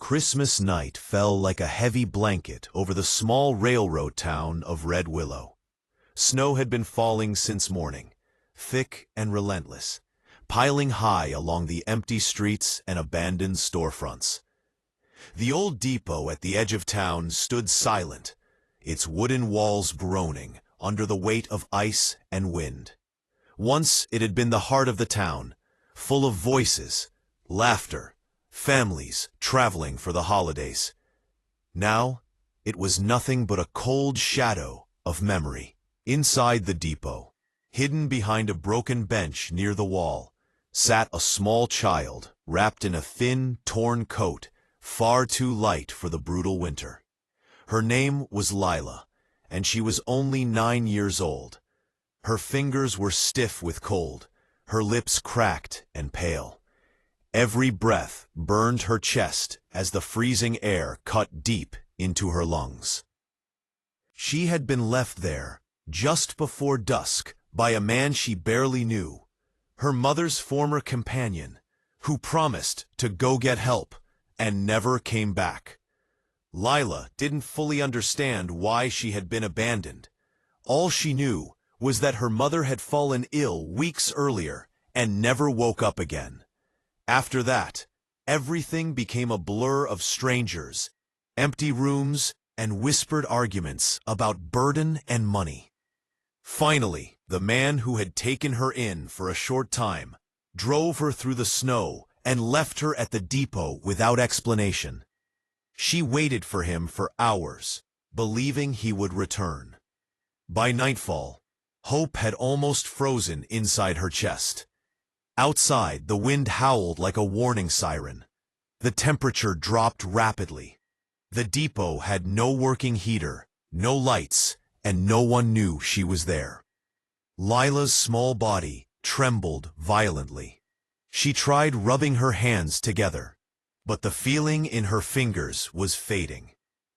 Christmas night fell like a heavy blanket over the small railroad town of Red Willow. Snow had been falling since morning, thick and relentless, piling high along the empty streets and abandoned storefronts. The old depot at the edge of town stood silent, its wooden walls groaning under the weight of ice and wind. Once it had been the heart of the town, full of voices, laughter, families traveling for the holidays. Now, it was nothing but a cold shadow of memory. Inside the depot, hidden behind a broken bench near the wall, sat a small child wrapped in a thin, torn coat, far too light for the brutal winter. Her name was Lila, and she was only 9 years old. Her fingers were stiff with cold, her lips cracked and pale. Every breath burned her chest as the freezing air cut deep into her lungs. She had been left there just before dusk by a man she barely knew, her mother's former companion, who promised to go get help and never came back. Lila didn't fully understand why she had been abandoned. All she knew was that her mother had fallen ill weeks earlier and never woke up again. After that, everything became a blur of strangers, empty rooms, and whispered arguments about burden and money. Finally, the man who had taken her in for a short time drove her through the snow and left her at the depot without explanation. She waited for him for hours, believing he would return. By nightfall, hope had almost frozen inside her chest. Outside, the wind howled like a warning siren. The temperature dropped rapidly. The depot had no working heater, no lights, and no one knew she was there. Lila's small body trembled violently. She tried rubbing her hands together, but the feeling in her fingers was fading.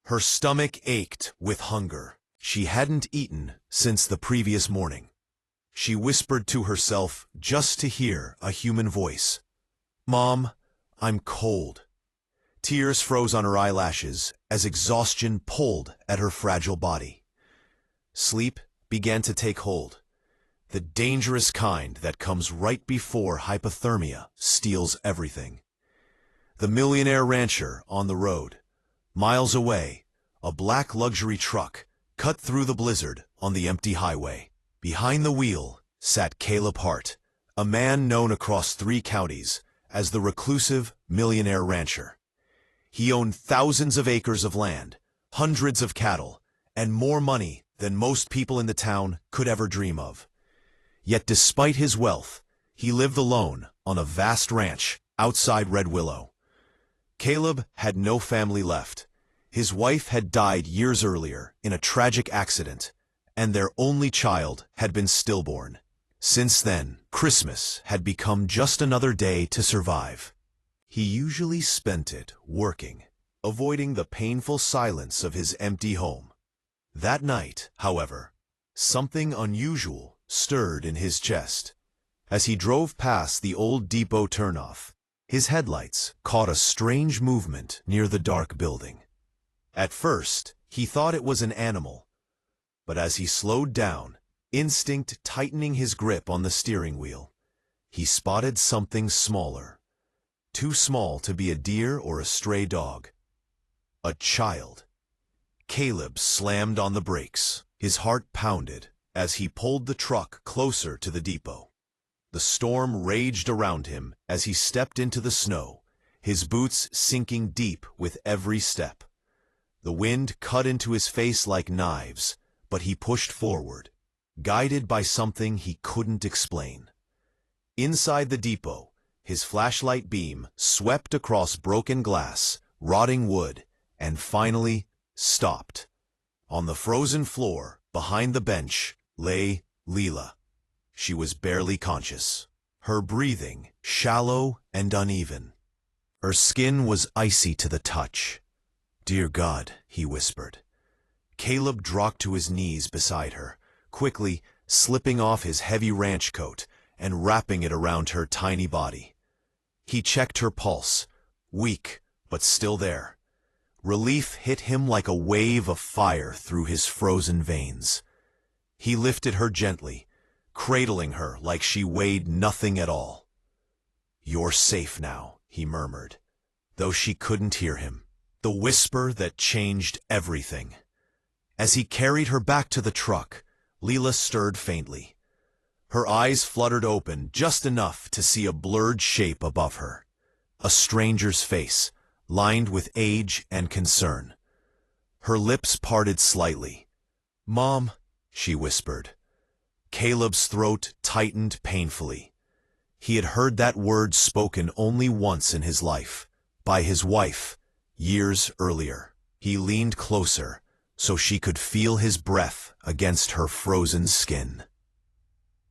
Her stomach ached with hunger. She hadn't eaten since the previous morning. She whispered to herself just to hear a human voice. "Mom, I'm cold." Tears froze on her eyelashes as exhaustion pulled at her fragile body. Sleep began to take hold, the dangerous kind that comes right before hypothermia steals everything. The Millionaire rancher on the road. Miles away, a black luxury truck cut through the blizzard on the empty highway. Behind the wheel sat Caleb Hart, a man known across 3 counties as the reclusive Millionaire rancher. He owned thousands of acres of land, hundreds of cattle, and more money than most people in the town could ever dream of. Yet despite his wealth, he lived alone on a vast ranch outside Red Willow. Caleb had no family left. His wife had died years earlier in a tragic accident, and their only child had been stillborn. Since then, Christmas had become just another day to survive. He usually spent it working, avoiding the painful silence of his empty home. That night, however, something unusual stirred in his chest. As he drove past the old depot turnoff, his headlights caught a strange movement near the dark building. At first, he thought it was an animal, but as he slowed down, instinct tightening his grip on the steering wheel, he spotted something smaller. Too small to be a deer or a stray dog. A child. Caleb slammed on the brakes. His heart pounded as he pulled the truck closer to the depot. The storm raged around him as he stepped into the snow, his boots sinking deep with every step. The wind cut into his face like knives, but he pushed forward, guided by something he couldn't explain. Inside the depot, his flashlight beam swept across broken glass, rotting wood, and finally stopped. On the frozen floor, behind the bench, lay Lila. She was barely conscious, her breathing shallow and uneven. Her skin was icy to the touch. "Dear God," he whispered. Caleb dropped to his knees beside her, quickly slipping off his heavy ranch coat and wrapping it around her tiny body. He checked her pulse, weak, but still there. Relief hit him like a wave of fire through his frozen veins. He lifted her gently, cradling her like she weighed nothing at all. "You're safe now," he murmured, though she couldn't hear him. The whisper that changed everything. As he carried her back to the truck, Leela stirred faintly. Her eyes fluttered open just enough to see a blurred shape above her. A stranger's face, lined with age and concern. Her lips parted slightly. "Mom," she whispered. Caleb's throat tightened painfully. He had heard that word spoken only once in his life, by his wife, years earlier. He leaned closer, so she could feel his breath against her frozen skin.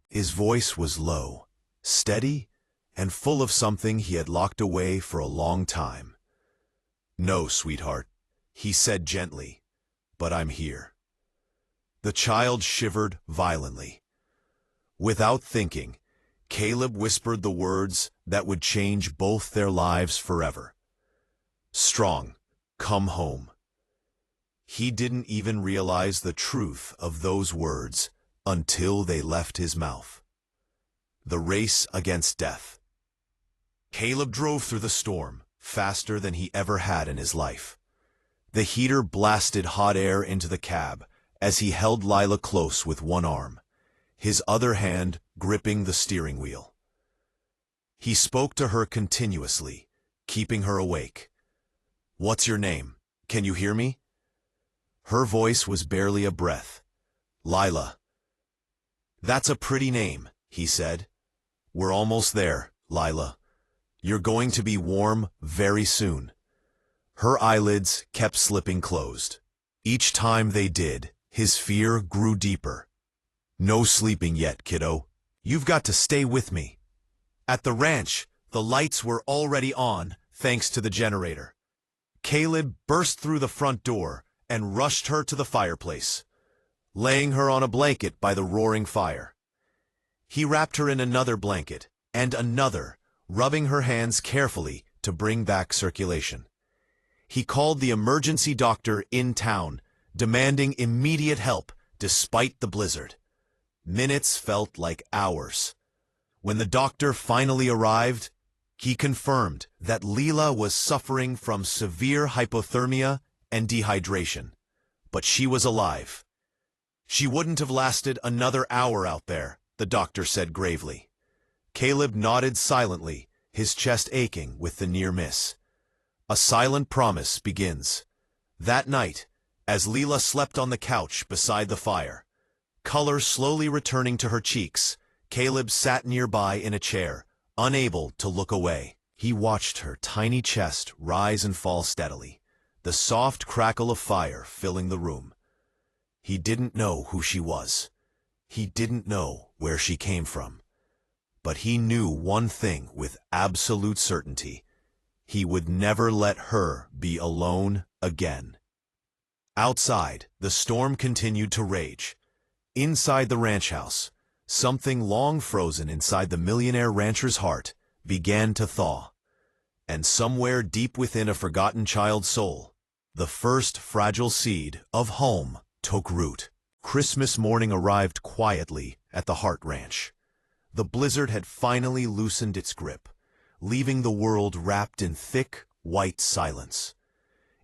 His voice was low, steady, and full of something he had locked away for a long time. "No, sweetheart," he said gently, "but I'm here." The child shivered violently. Without thinking, Caleb whispered the words that would change both their lives forever. "Strong, come home." He didn't even realize the truth of those words until they left his mouth. The race against death. Caleb drove through the storm, faster than he ever had in his life. The heater blasted hot air into the cab as he held Lila close with one arm, his other hand gripping the steering wheel. He spoke to her continuously, keeping her awake. "What's your name? Can you hear me?" Her voice was barely a breath. "Lila." "That's a pretty name," he said. "We're almost there, Lila. You're going to be warm very soon." Her eyelids kept slipping closed. Each time they did, his fear grew deeper. "No sleeping yet, kiddo. You've got to stay with me." At the ranch, the lights were already on, thanks to the generator. Caleb burst through the front door and rushed her to the fireplace, laying her on a blanket by the roaring fire. He wrapped her in another blanket, and another, rubbing her hands carefully to bring back circulation. He called the emergency doctor in town, demanding immediate help despite the blizzard. Minutes felt like hours. When the doctor finally arrived, he confirmed that Leela was suffering from severe hypothermia and dehydration, but she was alive. She wouldn't have lasted another hour out there, the doctor said gravely. Caleb nodded silently, his chest aching with the near miss. A silent promise begins. That night, as Leela slept on the couch beside the fire, color slowly returning to her cheeks, Caleb sat nearby in a chair, unable to look away. He watched her tiny chest rise and fall steadily, the soft crackle of fire filling the room. He didn't know who she was. He didn't know where she came from. But he knew one thing with absolute certainty. He would never let her be alone again. Outside, the storm continued to rage. Inside the ranch house, something long frozen inside the millionaire rancher's heart began to thaw. And somewhere deep within a forgotten child's soul, the first fragile seed of home took root. Christmas morning arrived quietly at the Hart Ranch. The blizzard had finally loosened its grip, leaving the world wrapped in thick, white silence.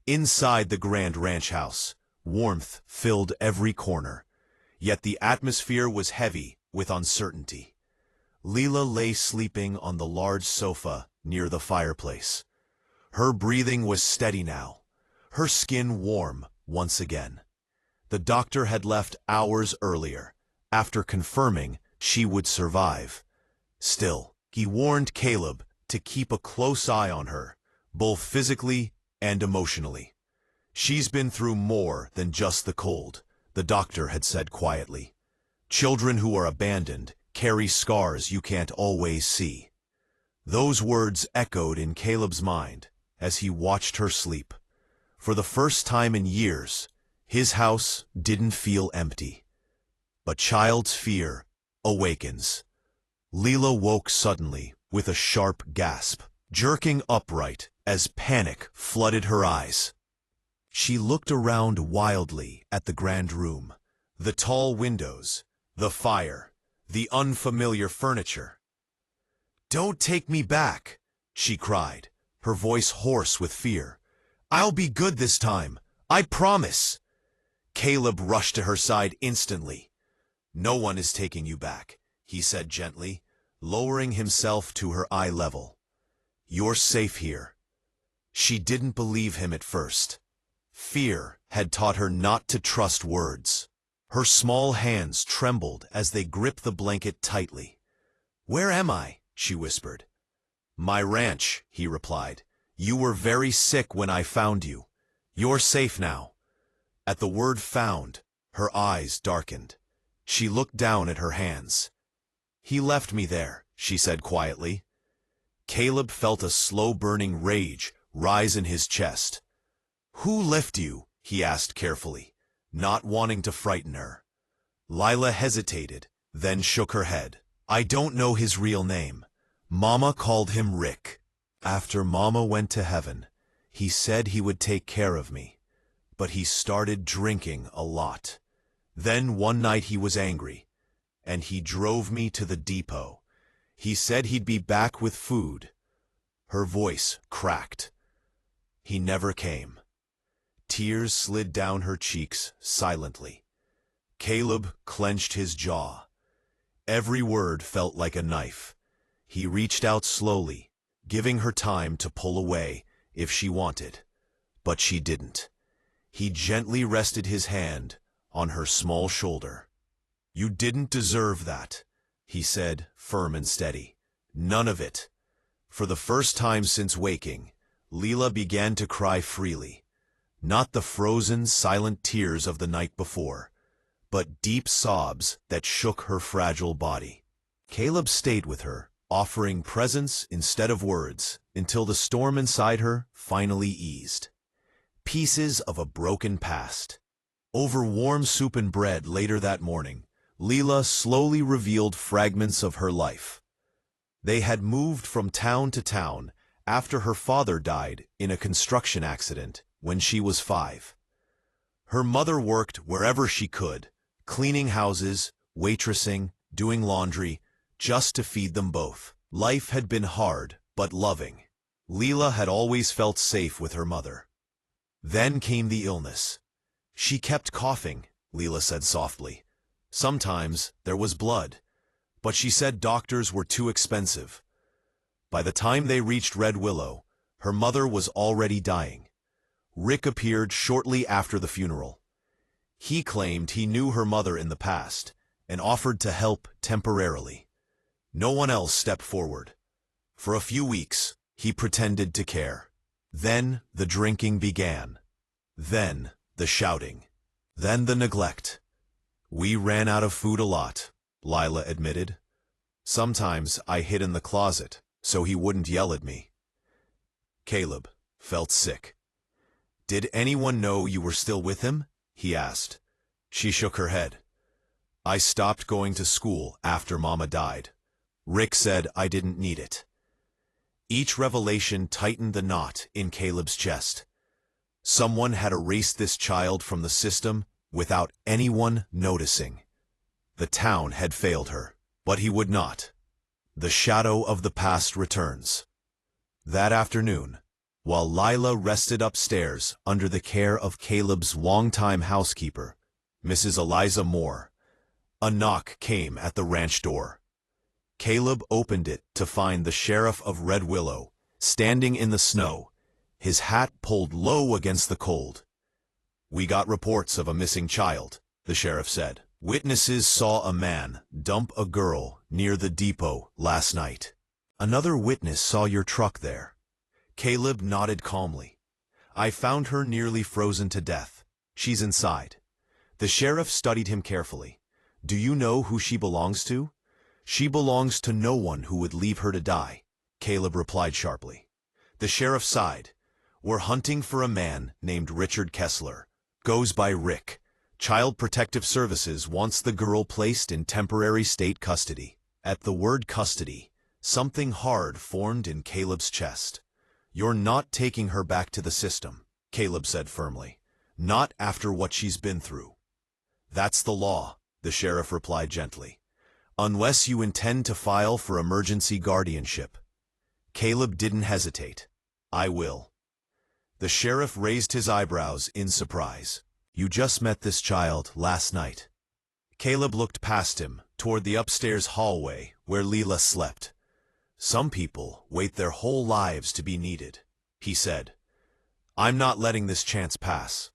Inside the grand ranch house, warmth filled every corner, yet the atmosphere was heavy with uncertainty. Leela lay sleeping on the large sofa near the fireplace. Her breathing was steady now, her skin warm once again. The doctor had left hours earlier, after confirming she would survive. Still, he warned Caleb to keep a close eye on her, both physically and emotionally. "She's been through more than just the cold," the doctor had said quietly. "Children who are abandoned carry scars you can't always see." Those words echoed in Caleb's mind as he watched her sleep. For the first time in years, his house didn't feel empty. But child's fear awakens. Leela woke suddenly with a sharp gasp. Jerking upright, as panic flooded her eyes. She looked around wildly at the grand room, the tall windows, the fire, the unfamiliar furniture. "Don't take me back," she cried, her voice hoarse with fear. "I'll be good this time, I promise." Caleb rushed to her side instantly. "No one is taking you back," he said gently, lowering himself to her eye level. "You're safe here." She didn't believe him at first. Fear had taught her not to trust words. Her small hands trembled as they gripped the blanket tightly. "Where am I?" she whispered. "My ranch," he replied. "You were very sick when I found you. You're safe now." At the word "found," her eyes darkened. She looked down at her hands. "He left me there," she said quietly. Caleb felt a slow-burning rage rise in his chest. "Who left you?" he asked carefully, not wanting to frighten her. Lila hesitated, then shook her head. "I don't know his real name. Mama called him Rick. After Mama went to heaven, he said he would take care of me. But he started drinking a lot. Then one night he was angry, and he drove me to the depot. He said he'd be back with food." Her voice cracked. "He never came." Tears slid down her cheeks silently. Caleb clenched his jaw. Every word felt like a knife. He reached out slowly, giving her time to pull away if she wanted. But she didn't. He gently rested his hand on her small shoulder. "You didn't deserve that," he said, firm and steady. "None of it." For the first time since waking, Lila began to cry freely. Not the frozen, silent tears of the night before, but deep sobs that shook her fragile body. Caleb stayed with her, offering presence instead of words, until the storm inside her finally eased. Pieces of a broken past. Over warm soup and bread later that morning, Lila slowly revealed fragments of her life. They had moved from town to town after her father died in a construction accident when she was 5. Her mother worked wherever she could, cleaning houses, waitressing, doing laundry, just to feed them both. Life had been hard, but loving. Lila had always felt safe with her mother. Then came the illness. "She kept coughing," Lila said softly. "Sometimes there was blood, but she said doctors were too expensive." By the time they reached Red Willow, her mother was already dying. Rick appeared shortly after the funeral. He claimed he knew her mother in the past and offered to help temporarily. No one else stepped forward. For a few weeks, he pretended to care. Then the drinking began. Then the shouting. Then the neglect. "We ran out of food a lot," Lila admitted. "Sometimes I hid in the closet so he wouldn't yell at me." Caleb felt sick. "Did anyone know you were still with him?" he asked. She shook her head. "I stopped going to school after Mama died. Rick said I didn't need it." Each revelation tightened the knot in Caleb's chest. Someone had erased this child from the system without anyone noticing. The town had failed her, but he would not. The shadow of the past returns. That afternoon, while Lila rested upstairs under the care of Caleb's longtime housekeeper, Mrs. Eliza Moore, a knock came at the ranch door. Caleb opened it to find the sheriff of Red Willow, standing in the snow, his hat pulled low against the cold. "We got reports of a missing child," the sheriff said. "Witnesses saw a man dump a girl near the depot last night. Another witness saw your truck there." Caleb nodded calmly. "I found her nearly frozen to death. She's inside." The sheriff studied him carefully. "Do you know who she belongs to?" "She belongs to no one who would leave her to die," Caleb replied sharply. The sheriff sighed. "We're hunting for a man named Richard Kessler. Goes by Rick. Child Protective Services wants the girl placed in temporary state custody." At the word custody, something hard formed in Caleb's chest. "You're not taking her back to the system," Caleb said firmly. "Not after what she's been through." "That's the law," the sheriff replied gently. "Unless you intend to file for emergency guardianship." Caleb didn't hesitate. "I will." The sheriff raised his eyebrows in surprise. "You just met this child last night." Caleb looked past him, toward the upstairs hallway where Leela slept. "Some people wait their whole lives to be needed," he said. "I'm not letting this chance pass."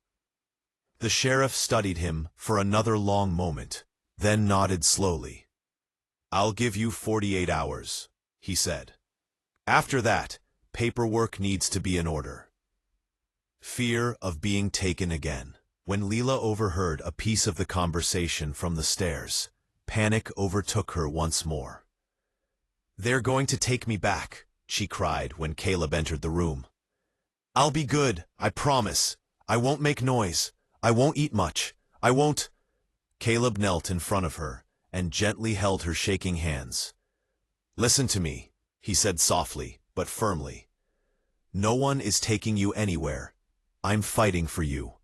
The sheriff studied him for another long moment, then nodded slowly. "I'll give you 48 hours, he said. "After that, paperwork needs to be in order." Fear of being taken again. When Leela overheard a piece of the conversation from the stairs, panic overtook her once more. "They're going to take me back," she cried when Caleb entered the room. "I'll be good, I promise. I won't make noise. I won't eat much. I won't—" Caleb knelt in front of her and gently held her shaking hands. "Listen to me," he said softly but firmly. "No one is taking you anywhere. I'm fighting for you."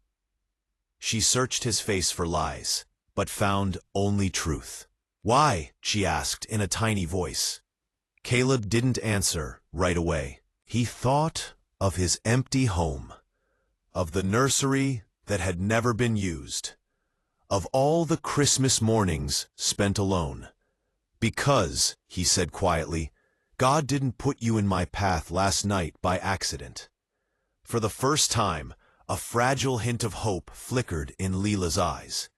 She searched his face for lies, but found only truth. "Why?" she asked in a tiny voice. Caleb didn't answer right away. He thought of his empty home, of the nursery that had never been used, of all the Christmas mornings spent alone. "Because," he said quietly, "God didn't put you in my path last night by accident." For the first time, a fragile hint of hope flickered in Leela's eyes.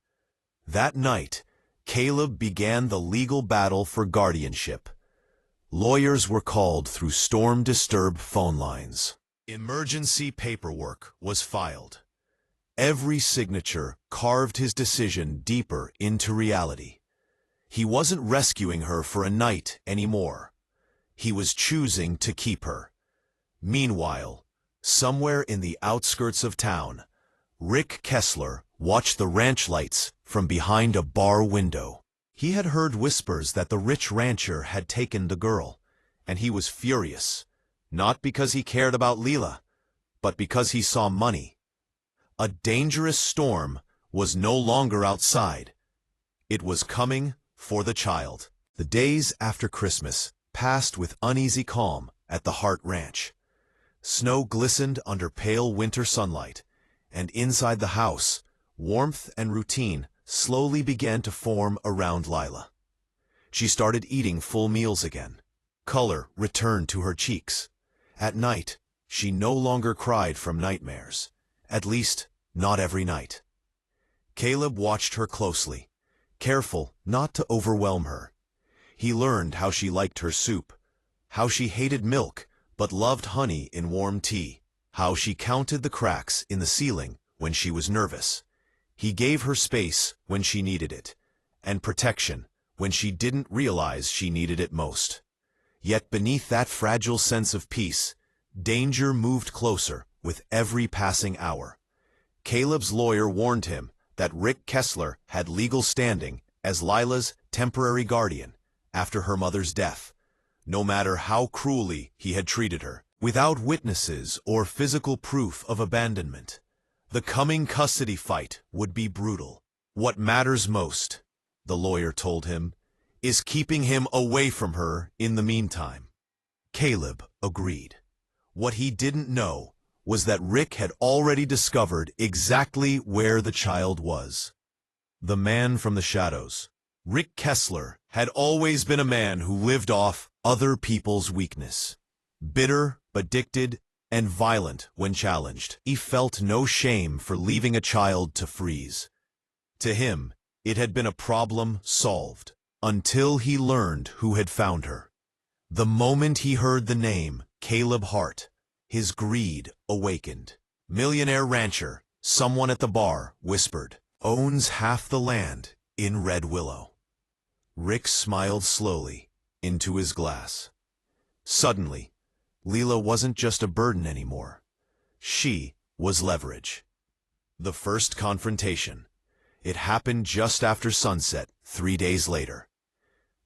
That night, Caleb began the legal battle for guardianship. Lawyers were called through storm-disturbed phone lines. Emergency paperwork was filed. Every signature carved his decision deeper into reality. He wasn't rescuing her for a night anymore. He was choosing to keep her. Meanwhile, somewhere in the outskirts of town, Rick Kessler watched the ranch lights from behind a bar window. He had heard whispers that the rich rancher had taken the girl, and he was furious, not because he cared about Leela, but because he saw money. A dangerous storm was no longer outside. It was coming for the child. The days after Christmas passed with uneasy calm at the Hart Ranch. Snow glistened under pale winter sunlight, and inside the house, warmth and routine slowly began to form around Lila. She started eating full meals again. Color returned to her cheeks. At night, she no longer cried from nightmares, at least not every night. Caleb watched her closely, careful not to overwhelm her. He learned how she liked her soup, how she hated milk but loved honey in warm tea, how she counted the cracks in the ceiling when she was nervous. He gave her space when she needed it, and protection when she didn't realize she needed it most. Yet beneath that fragile sense of peace, danger moved closer with every passing hour. Caleb's lawyer warned him that Rick Kessler had legal standing as Lila's temporary guardian after her mother's death, no matter how cruelly he had treated her. Without witnesses or physical proof of abandonment, the coming custody fight would be brutal. "What matters most," the lawyer told him, "is keeping him away from her in the meantime." Caleb agreed. What he didn't know was that Rick had already discovered exactly where the child was. The man from the shadows. Rick Kessler had always been a man who lived off other people's weakness. Bitter, addicted, and violent when challenged, he felt no shame for leaving a child to freeze. To him, it had been a problem solved, until he learned who had found her. The moment he heard the name Caleb Hart, his greed awakened. "Millionaire rancher," someone at the bar whispered, "owns half the land in Red Willow." Rick smiled slowly into his glass. Suddenly, Leela wasn't just a burden anymore. She was leverage. The first confrontation. It happened just after sunset, 3 days later.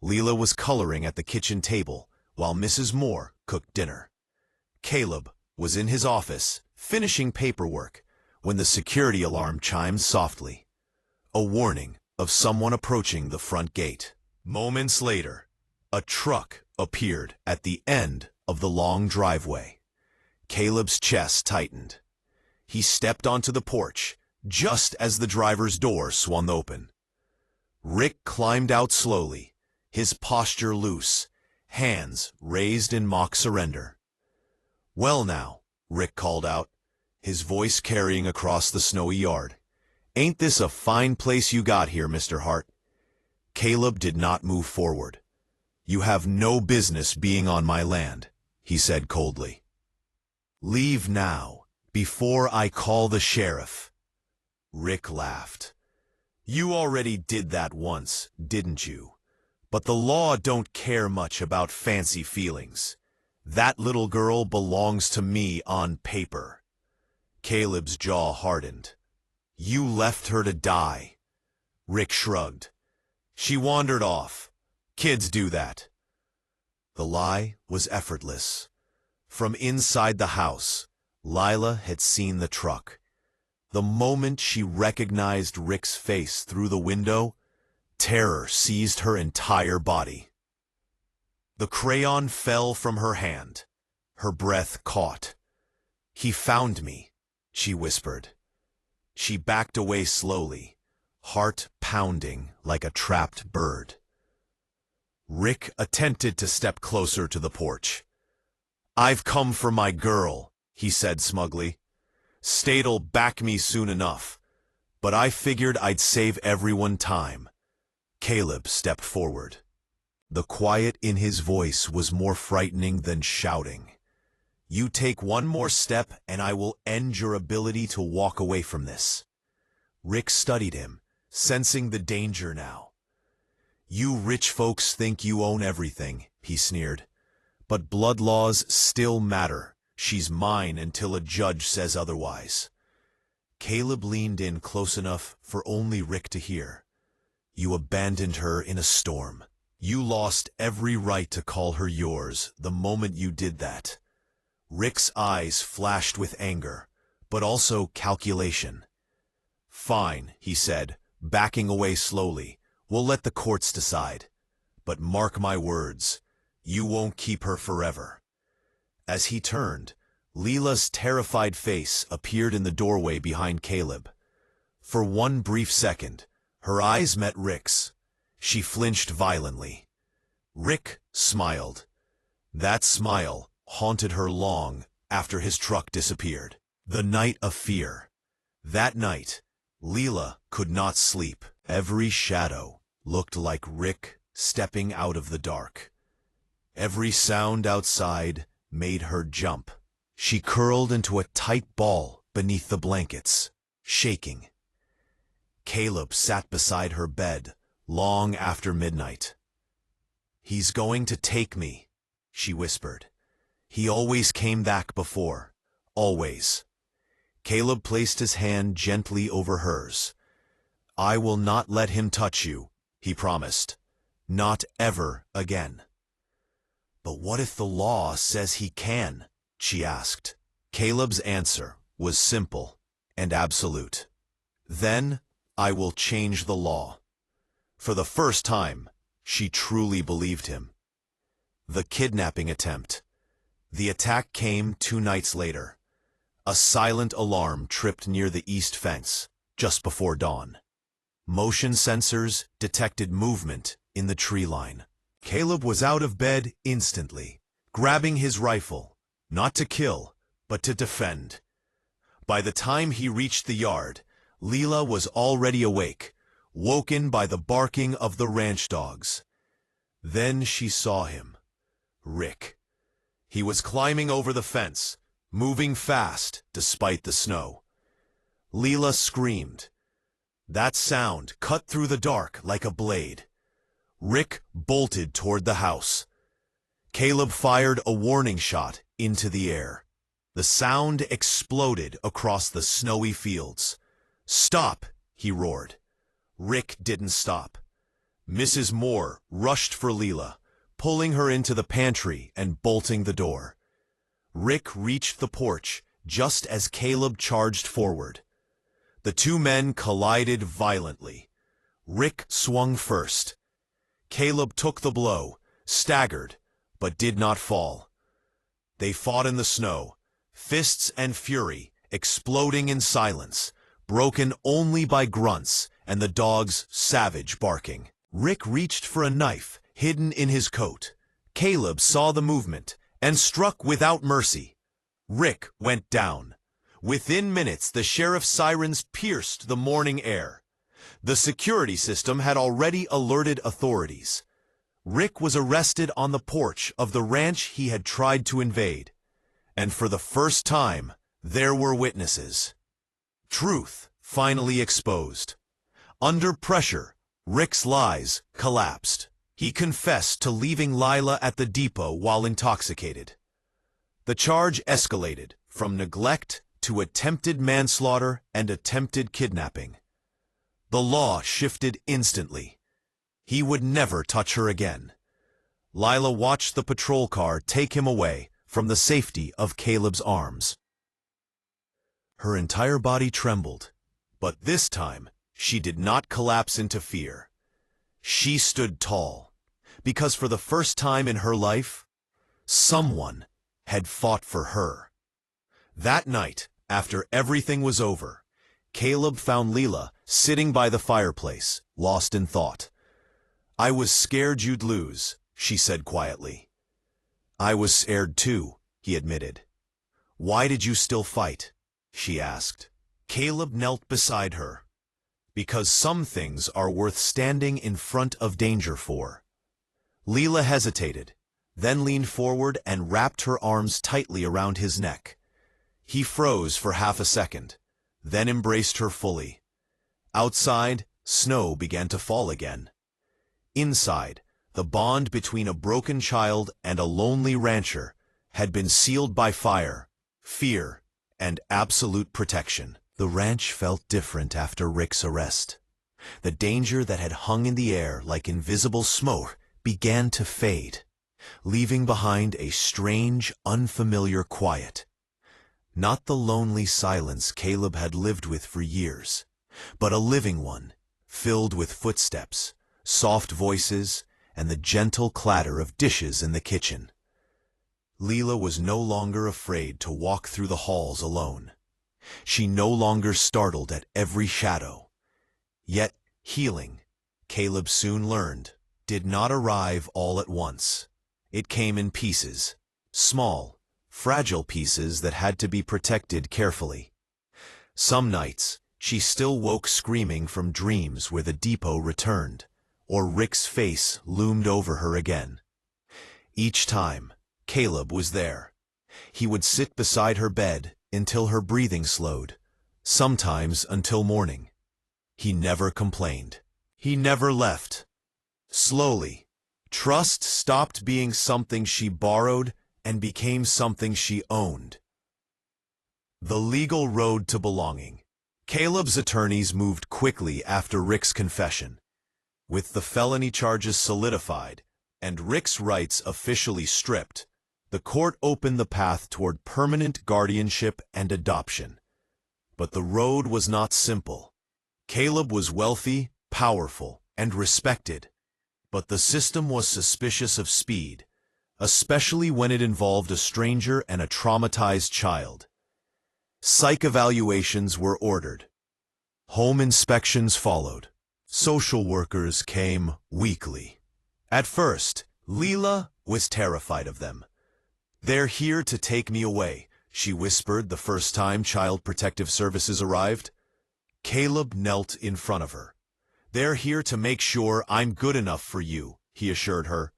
Leela was coloring at the kitchen table while Mrs. Moore cooked dinner. Caleb was in his office, finishing paperwork, when the security alarm chimed softly. A warning of someone approaching the front gate. Moments later, a truck appeared at the end of the long driveway. Caleb's chest tightened. He stepped onto the porch just as the driver's door swung open. Rick climbed out slowly, his posture loose, hands raised in mock surrender. "Well now," Rick called out, his voice carrying across the snowy yard. "Ain't this a fine place you got here, Mr. Hart?" Caleb did not move forward. "You have no business being on my land," he said coldly. "Leave now, before I call the sheriff." Rick laughed. "You already did that once, didn't you? But the law don't care much about fancy feelings. That little girl belongs to me on paper." Caleb's jaw hardened. "You left her to die." Rick shrugged. "She wandered off. Kids do that." The lie was effortless. From inside the house, Lila had seen the truck. The moment she recognized Rick's face through the window, terror seized her entire body. The crayon fell from her hand. Her breath caught. "He found me," she whispered. She backed away slowly, heart pounding like a trapped bird. Rick attempted to step closer to the porch. "I've come for my girl," he said smugly. "State'll back me soon enough, but I figured I'd save everyone time." Caleb stepped forward. The quiet in his voice was more frightening than shouting. "You take one more step and I will end your ability to walk away from this." Rick studied him, sensing the danger now. "You rich folks think you own everything," he sneered. "But blood laws still matter. She's mine until a judge says otherwise." Caleb leaned in close enough for only Rick to hear. "You abandoned her in a storm. You lost every right to call her yours the moment you did that." Rick's eyes flashed with anger, but also calculation. "Fine," he said, backing away slowly. "We'll let the courts decide. But mark my words, you won't keep her forever." As he turned, Lila's terrified face appeared in the doorway behind Caleb. For one brief second, her eyes met Rick's. She flinched violently. Rick smiled. That smile haunted her long after his truck disappeared. The night of fear. That night, Lila could not sleep. Every shadow looked like Rick stepping out of the dark. Every sound outside made her jump. She curled into a tight ball beneath the blankets, shaking. Caleb sat beside her bed long after midnight. "He's going to take me," she whispered. "He always came back before. Always." Caleb placed his hand gently over hers. "I will not let him touch you," he promised. "Not ever again." "But what if the law says he can?" she asked. Caleb's answer was simple and absolute. "Then I will change the law." For the first time, she truly believed him. The kidnapping attempt. The attack came 2 nights later. A silent alarm tripped near the east fence, just before dawn. Motion sensors detected movement in the tree line. Caleb was out of bed instantly, grabbing his rifle, not to kill, but to defend. By the time he reached the yard, Lila was already awake, woken by the barking of the ranch dogs. Then she saw him. Rick. He was climbing over the fence, moving fast despite the snow. Lila screamed. That sound cut through the dark like a blade. Rick bolted toward the house. Caleb fired a warning shot into the air. The sound exploded across the snowy fields. "Stop!" he roared. Rick didn't stop. Mrs. Moore rushed for Lila, pulling her into the pantry and bolting the door. Rick reached the porch just as Caleb charged forward. The two men collided violently. Rick swung first. Caleb took the blow, staggered, but did not fall. They fought in the snow, fists and fury exploding in silence, broken only by grunts and the dog's savage barking. Rick reached for a knife hidden in his coat. Caleb saw the movement and struck without mercy. Rick went down. Within minutes, the sheriff's sirens pierced the morning air. The security system had already alerted authorities. Rick was arrested on the porch of the ranch he had tried to invade. And for the first time, there were witnesses. Truth finally exposed. Under pressure, Rick's lies collapsed. He confessed to leaving Lila at the depot while intoxicated. The charge escalated from neglect to attempted manslaughter and attempted kidnapping. The law shifted instantly. He would never touch her again. Lila watched the patrol car take him away from the safety of Caleb's arms. Her entire body trembled, but this time she did not collapse into fear. She stood tall, because for the first time in her life, someone had fought for her. That night, after everything was over, Caleb found Lila sitting by the fireplace, lost in thought. "I was scared you'd lose," she said quietly. "I was scared too," he admitted. "Why did you still fight?" she asked. Caleb knelt beside her. "Because some things are worth standing in front of danger for." Lila hesitated, then leaned forward and wrapped her arms tightly around his neck. He froze for half a second, then embraced her fully. Outside, snow began to fall again. Inside, the bond between a broken child and a lonely rancher had been sealed by fire, fear, and absolute protection. The ranch felt different after Rick's arrest. The danger that had hung in the air like invisible smoke began to fade, leaving behind a strange, unfamiliar quiet. Not the lonely silence Caleb had lived with for years, but a living one, filled with footsteps, soft voices, and the gentle clatter of dishes in the kitchen. Lila was no longer afraid to walk through the halls alone. She no longer startled at every shadow. Yet healing, Caleb soon learned, did not arrive all at once. It came in pieces, small, fragile pieces that had to be protected carefully. Some nights, she still woke screaming from dreams where the depot returned, or Rick's face loomed over her again. Each time, Caleb was there. He would sit beside her bed until her breathing slowed, sometimes until morning. He never complained. He never left. Slowly, trust stopped being something she borrowed and became something she owned. The legal road to belonging. Caleb's attorneys moved quickly after Rick's confession. With the felony charges solidified and Rick's rights officially stripped, the court opened the path toward permanent guardianship and adoption. But the road was not simple. Caleb was wealthy, powerful, and respected, but the system was suspicious of speed, especially when it involved a stranger and a traumatized child. Psych evaluations were ordered. Home inspections followed. Social workers came weekly. At first, Lila was terrified of them. "They're here to take me away," she whispered the first time Child Protective Services arrived. Caleb knelt in front of her. "They're here to make sure I'm good enough for you," he assured her.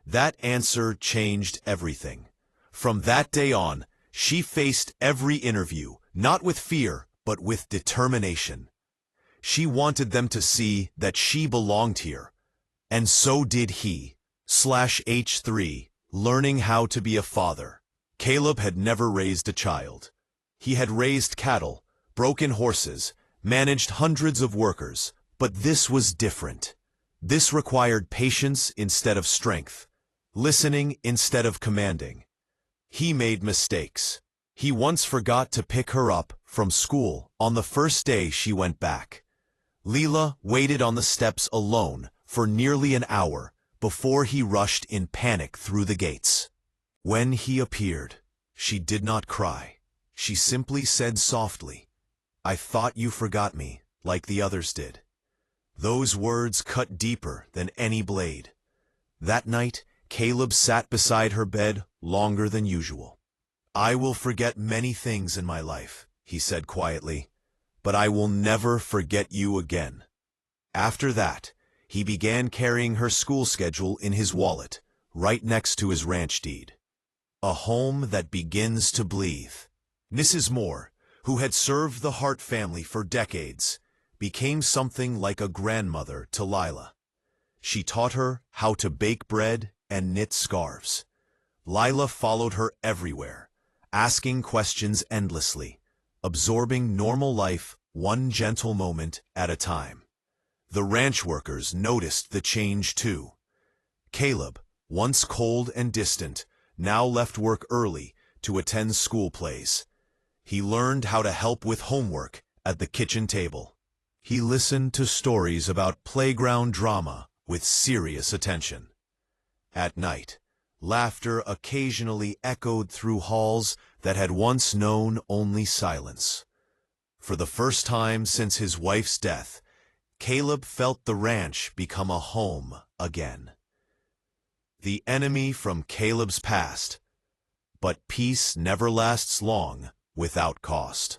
That answer changed everything. From that day on, she faced every interview, not with fear, but with determination. She wanted them to see that she belonged here. And so did he. /H3, learning how to be a father. Caleb had never raised a child. He had raised cattle, broken horses, managed hundreds of workers, but this was different. This required patience instead of strength, listening instead of commanding. He made mistakes. He once forgot to pick her up from school on the first day she went back. Leela waited on the steps alone for nearly an hour before he rushed in panic through the gates. When he appeared, she did not cry. She simply said softly, "I thought you forgot me, like the others did." Those words cut deeper than any blade. That night, Caleb sat beside her bed longer than usual. "I will forget many things in my life," he said quietly, "but I will never forget you again." After that, he began carrying her school schedule in his wallet, right next to his ranch deed. A home that begins to breathe. Mrs. Moore, who had served the Hart family for decades, became something like a grandmother to Lila. She taught her how to bake bread and knit scarves. Lila followed her everywhere, asking questions endlessly, absorbing normal life one gentle moment at a time. The ranch workers noticed the change too. Caleb, once cold and distant, now left work early to attend school plays. He learned how to help with homework at the kitchen table. He listened to stories about playground drama with serious attention. At night, laughter occasionally echoed through halls that had once known only silence. For the first time since his wife's death, Caleb felt the ranch become a home again. The enemy from Caleb's past. But peace never lasts long without cost.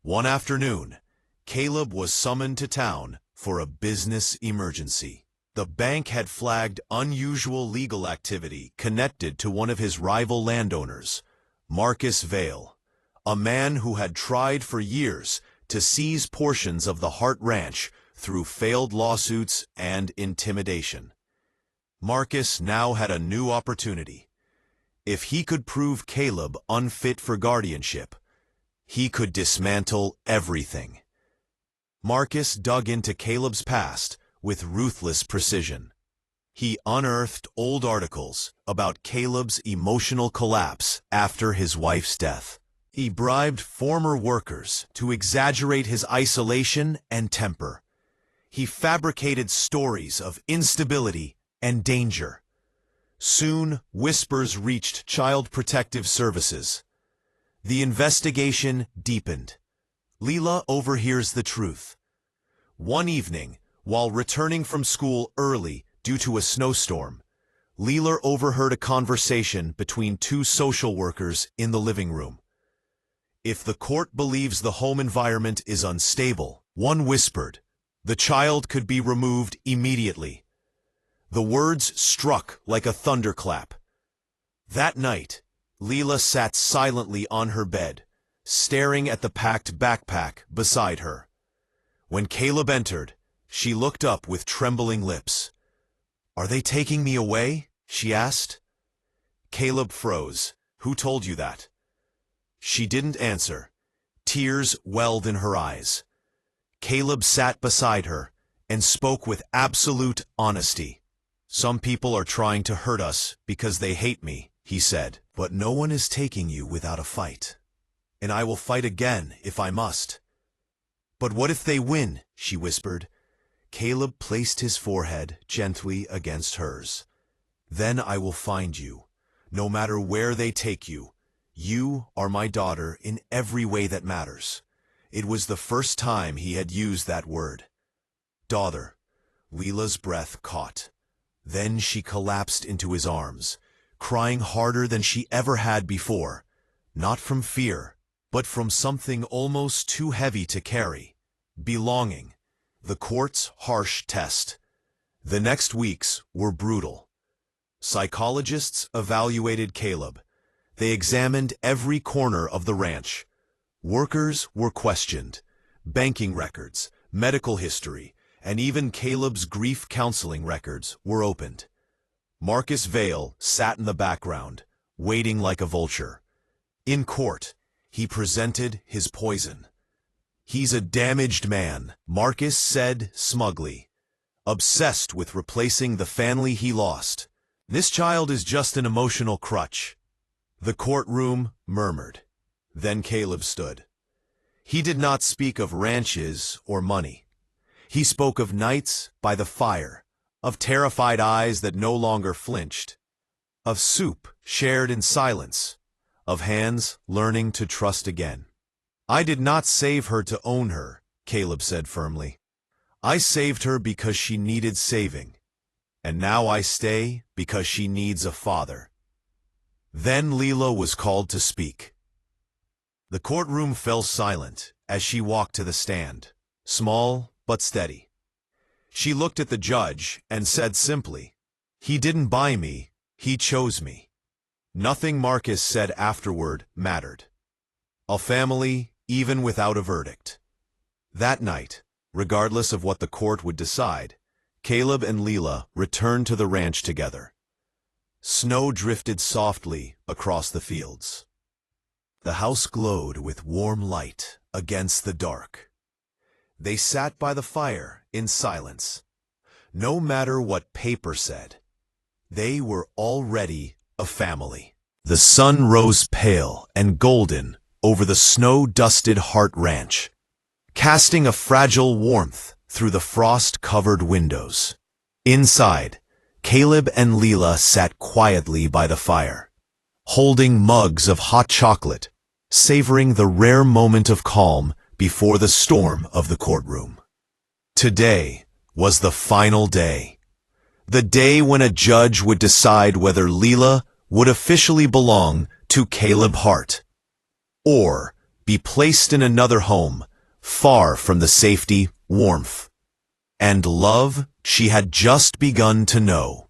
One afternoon, Caleb was summoned to town for a business emergency. The bank had flagged unusual legal activity connected to one of his rival landowners, Marcus Vale, a man who had tried for years to seize portions of the Hart Ranch through failed lawsuits and intimidation. Marcus now had a new opportunity. If he could prove Caleb unfit for guardianship, he could dismantle everything. Marcus dug into Caleb's past with ruthless precision. He unearthed old articles about Caleb's emotional collapse after his wife's death. He bribed former workers to exaggerate his isolation and temper. He fabricated stories of instability and danger. Soon, whispers reached Child Protective Services. The investigation deepened. Leela overhears the truth. One evening, while returning from school early due to a snowstorm, Leela overheard a conversation between two social workers in the living room. "If the court believes the home environment is unstable," one whispered, "the child could be removed immediately." The words struck like a thunderclap. That night, Leela sat silently on her bed, staring at the packed backpack beside her. When Caleb entered, she looked up with trembling lips. "Are they taking me away?" she asked. Caleb froze. "Who told you that?" She didn't answer. Tears welled in her eyes. Caleb sat beside her and spoke with absolute honesty. "Some people are trying to hurt us because they hate me," he said, "but no one is taking you without a fight. And I will fight again if I must." "But what if they win?" she whispered. Caleb placed his forehead gently against hers. "Then I will find you, no matter where they take you. You are my daughter in every way that matters." It was the first time he had used that word. "Daughter." Leela's breath caught. Then she collapsed into his arms, crying harder than she ever had before, not from fear, but from something almost too heavy to carry. Belonging. The court's harsh test. The next weeks were brutal. Psychologists evaluated Caleb. They examined every corner of the ranch. Workers were questioned. Banking records, medical history, and even Caleb's grief counseling records were opened. Marcus Vale sat in the background, waiting like a vulture. In court, he presented his poison. "He's a damaged man," Marcus said smugly, "obsessed with replacing the family he lost. This child is just an emotional crutch." The courtroom murmured. Then Caleb stood. He did not speak of ranches or money. He spoke of nights by the fire, of terrified eyes that no longer flinched, of soup shared in silence, of hands learning to trust again. "I did not save her to own her," Caleb said firmly. "I saved her because she needed saving, and now I stay because she needs a father." Then Leela was called to speak. The courtroom fell silent as she walked to the stand, small but steady. She looked at the judge and said simply, "He didn't buy me, he chose me." Nothing Marcus said afterward mattered. A family, even without a verdict. That night, regardless of what the court would decide, Caleb and Leela returned to the ranch together. Snow drifted softly across the fields. The house glowed with warm light against the dark. They sat by the fire in silence. No matter what paper said, they were already a family. The sun rose pale and golden over the snow-dusted Hart Ranch, casting a fragile warmth through the frost-covered windows. Inside, Caleb and Leela sat quietly by the fire, holding mugs of hot chocolate, savoring the rare moment of calm before the storm of the courtroom. Today was the final day. The day when a judge would decide whether Leela would officially belong to Caleb Hart, or be placed in another home, far from the safety, warmth, and love she had just begun to know.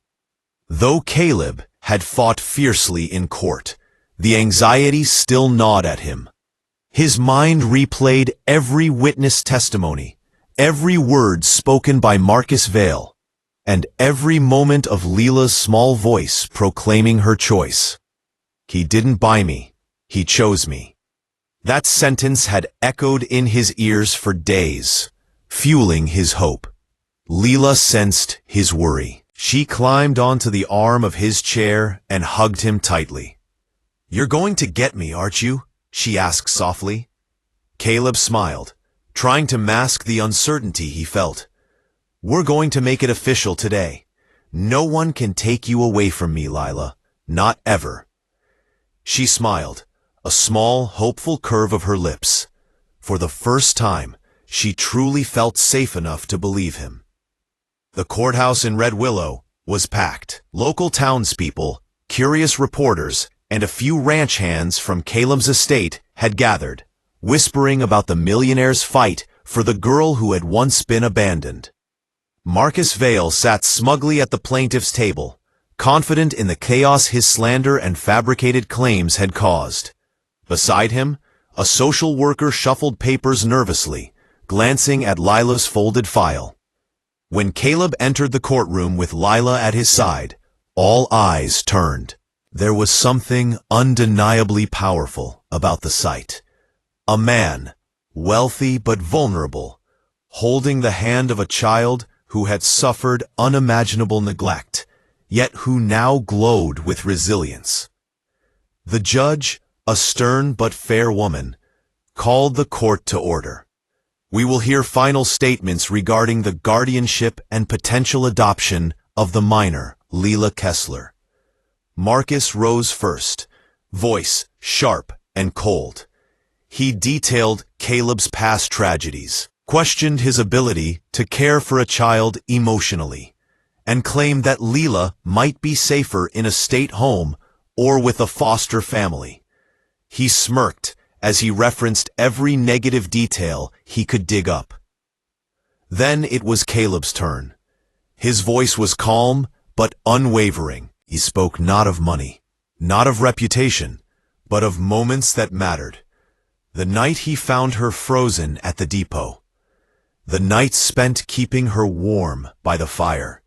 Though Caleb had fought fiercely in court, the anxiety still gnawed at him. His mind replayed every witness testimony, every word spoken by Marcus Vale, and every moment of Leela's small voice proclaiming her choice. "He didn't buy me, he chose me." That sentence had echoed in his ears for days, fueling his hope. Leela sensed his worry. She climbed onto the arm of his chair and hugged him tightly. "You're going to get me, aren't you?" she asked softly. Caleb smiled, trying to mask the uncertainty he felt. "We're going to make it official today. No one can take you away from me, Lila. Not ever." She smiled, a small, hopeful curve of her lips. For the first time, she truly felt safe enough to believe him. The courthouse in Red Willow was packed. Local townspeople, curious reporters, and a few ranch hands from Caleb's estate had gathered, whispering about the Millionaire's fight for the girl who had once been abandoned. Marcus Vale sat smugly at the plaintiff's table, confident in the chaos his slander and fabricated claims had caused. Beside him, a social worker shuffled papers nervously, glancing at Lila's folded file. When Caleb entered the courtroom with Lila at his side, all eyes turned. There was something undeniably powerful about the sight. A man, wealthy but vulnerable, holding the hand of a child who had suffered unimaginable neglect, yet who now glowed with resilience. The judge, a stern but fair woman, called the court to order. "We will hear final statements regarding the guardianship and potential adoption of the minor, Leela Kessler." Marcus rose first, voice sharp and cold. He detailed Caleb's past tragedies, questioned his ability to care for a child emotionally, and claimed that Leela might be safer in a state home or with a foster family. He smirked as he referenced every negative detail he could dig up. Then it was Caleb's turn. His voice was calm but unwavering. He spoke not of money, not of reputation, but of moments that mattered. The night he found her frozen at the depot. The night spent keeping her warm by the fire.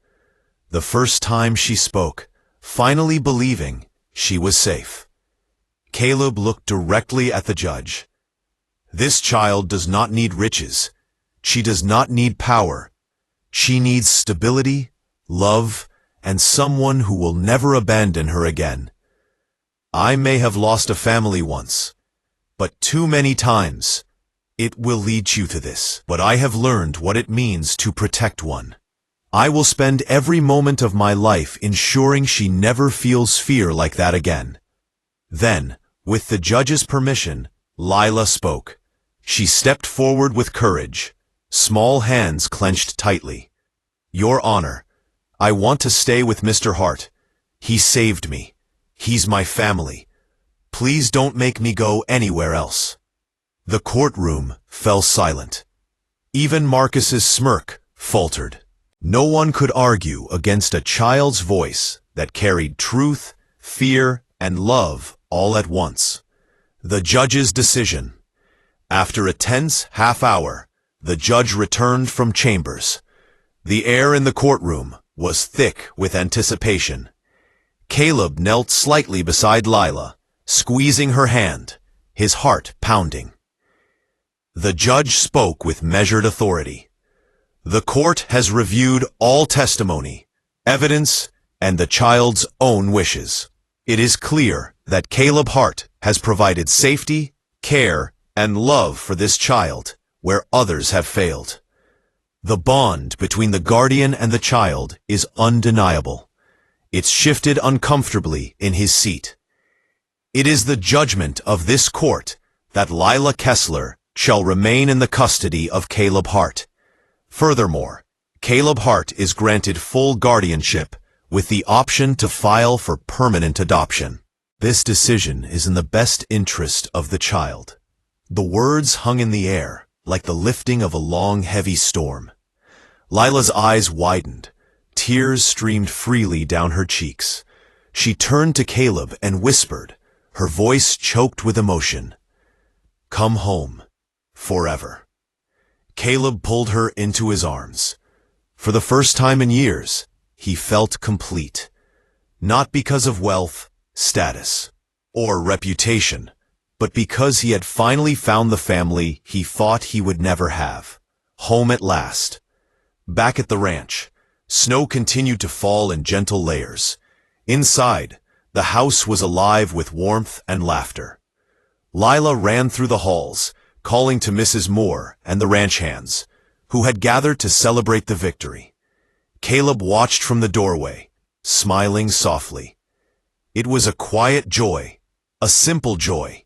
The first time she spoke, finally believing she was safe. Caleb looked directly at the judge. "This child does not need riches. She does not need power. She needs stability, love, and someone who will never abandon her again. I may have lost a family once, but too many times. It will lead you to this, but I have learned what it means to protect one. I will spend every moment of my life ensuring she never feels fear like that again." Then, with the judge's permission, Lila spoke. She stepped forward with courage, small hands clenched tightly. "Your Honor, I want to stay with Mr. Hart. He saved me. He's my family. Please don't make me go anywhere else." The courtroom fell silent. Even Marcus's smirk faltered. No one could argue against a child's voice that carried truth, fear, and love all at once. The judge's decision. After a tense half-hour, the judge returned from chambers. The air in the courtroom was thick with anticipation. Caleb knelt slightly beside Lila, squeezing her hand, his heart pounding. The judge spoke with measured authority. "The court has reviewed all testimony, evidence, and the child's own wishes. It is clear that Caleb Hart has provided safety, care, and love for this child where others have failed. The bond between the guardian and the child is undeniable. It's shifted uncomfortably in his seat. It is the judgment of this court that Lila Kessler shall remain in the custody of Caleb Hart. Furthermore, Caleb Hart is granted full guardianship with the option to file for permanent adoption. This decision is in the best interest of the child." The words hung in the air like the lifting of a long, heavy storm. Lila's eyes widened. Tears streamed freely down her cheeks. She turned to Caleb and whispered, her voice choked with emotion, "Come home, forever." Caleb pulled her into his arms. For the first time in years, he felt complete. Not because of wealth, status, or reputation, but because he had finally found the family he thought he would never have. Home at last. Back at the ranch, snow continued to fall in gentle layers. Inside, the house was alive with warmth and laughter. Lila ran through the halls, calling to Mrs. Moore and the ranch hands, who had gathered to celebrate the victory. Caleb watched from the doorway, smiling softly. It was a quiet joy, a simple joy,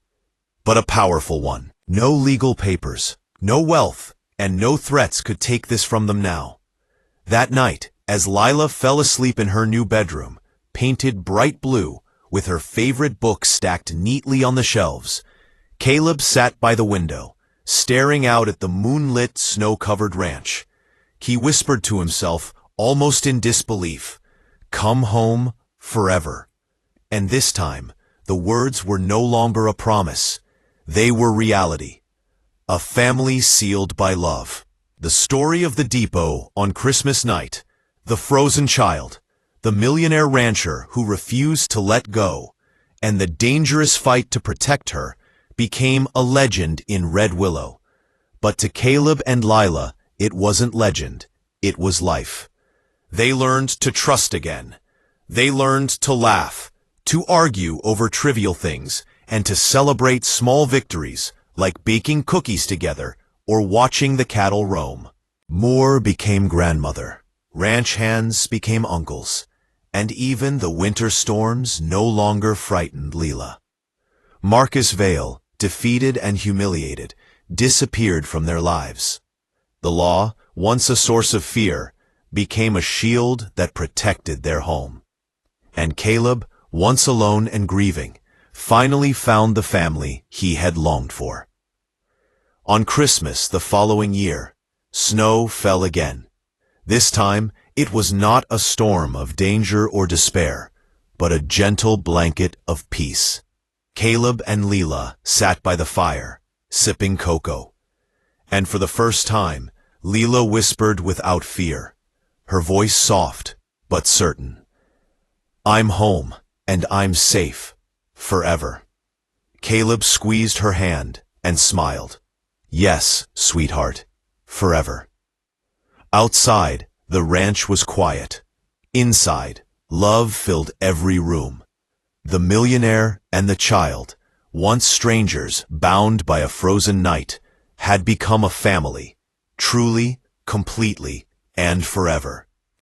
but a powerful one. No legal papers, no wealth, and no threats could take this from them now. That night, as Lila fell asleep in her new bedroom, painted bright blue, with her favorite books stacked neatly on the shelves, Caleb sat by the window, staring out at the moonlit, snow-covered ranch. He whispered to himself, almost in disbelief, "Come home forever." And this time, the words were no longer a promise. They were reality. A family sealed by love. The story of the depot on Christmas night, the frozen child, the millionaire rancher who refused to let go, and the dangerous fight to protect her became a legend in Red Willow. But to Caleb and Lila, it wasn't legend, it was life. They learned to trust again. They learned to laugh, to argue over trivial things, and to celebrate small victories like baking cookies together or watching the cattle roam. Moore became grandmother, ranch hands became uncles, and even the winter storms no longer frightened Lila. Marcus Vale, defeated and humiliated, disappeared from their lives. The law, once a source of fear, became a shield that protected their home. And Caleb, once alone and grieving, finally found the family he had longed for. On Christmas the following year, snow fell again. This time, it was not a storm of danger or despair, but a gentle blanket of peace. Caleb and Lila sat by the fire, sipping cocoa. And for the first time, Lila whispered without fear, her voice soft but certain, "I'm home, and I'm safe, forever." Caleb squeezed her hand and smiled. "Yes, sweetheart, forever." Outside, the ranch was quiet. Inside, love filled every room. The millionaire and the child, once strangers bound by a frozen night, had become a family, truly, completely, and forever.